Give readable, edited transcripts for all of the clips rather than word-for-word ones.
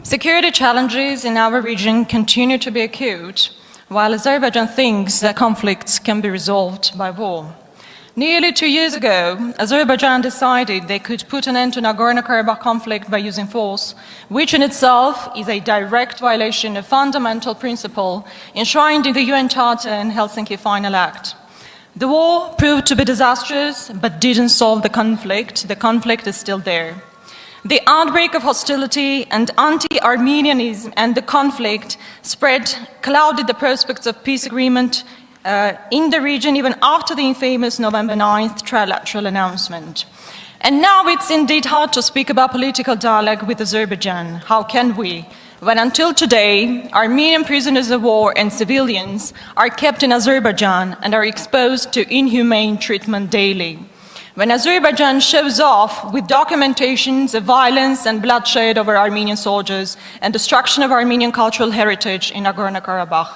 Security challenges in our region continue to be acute, while Azerbaijan thinks that conflicts can be resolved by war. Nearly 2 years ago, Azerbaijan decided they could put an end to Nagorno-Karabakh conflict by using force, which in itself is a direct violation of fundamental principle enshrined in the UN Charter and Helsinki Final Act. The war proved to be disastrous, but didn't solve the conflict. The conflict is still there. The outbreak of hostility and anti-Armenianism and the conflict spread clouded the prospects of peace agreement in the region even after the infamous November 9th trilateral announcement. And now it's indeed hard to speak about political dialogue with Azerbaijan. How can we? When until today, Armenian prisoners of war and civilians are kept in Azerbaijan and are exposed to inhumane treatment daily. When Azerbaijan shows off with documentations of violence and bloodshed over Armenian soldiers and destruction of Armenian cultural heritage in Nagorno-Karabakh.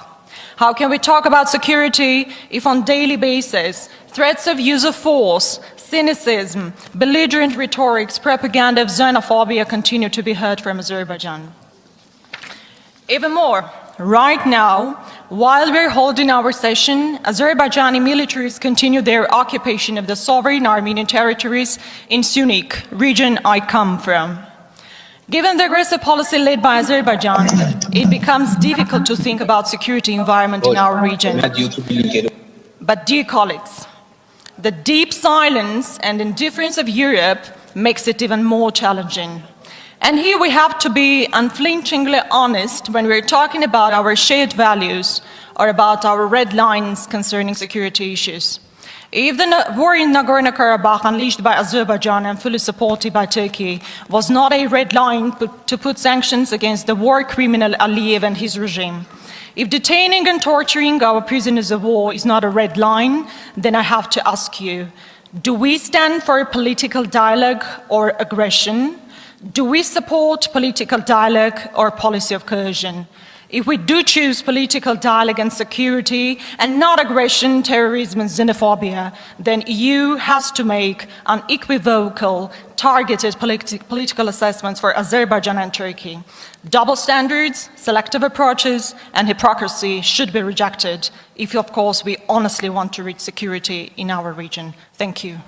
How can we talk about security if on a daily basis threats of use of force, cynicism, belligerent rhetorics, propaganda of xenophobia continue to be heard from Azerbaijan? Even more, right now, while we're holding our session, Azerbaijani militaries continue their occupation of the sovereign Armenian territories in Sunik, region I come from. Given the aggressive policy led by Azerbaijan, it becomes difficult to think about security environment in our region. But dear colleagues, the deep silence and indifference of Europe makes it even more challenging. And here we have to be unflinchingly honest when we're talking about our shared values or about our red lines concerning security issues. If the war in Nagorno-Karabakh unleashed by Azerbaijan and fully supported by Turkey was not a red line to put sanctions against the war criminal Aliyev and his regime, if detaining and torturing our prisoners of war is not a red line, then I have to ask you, do we stand for political dialogue or aggression? Do we support political dialogue or policy of coercion? If we do choose political dialogue and security and not aggression, terrorism and xenophobia, then EU has to make unequivocal, targeted political assessments for Azerbaijan and Turkey. Double standards, selective approaches and hypocrisy should be rejected if, of course, we honestly want to reach security in our region. Thank you.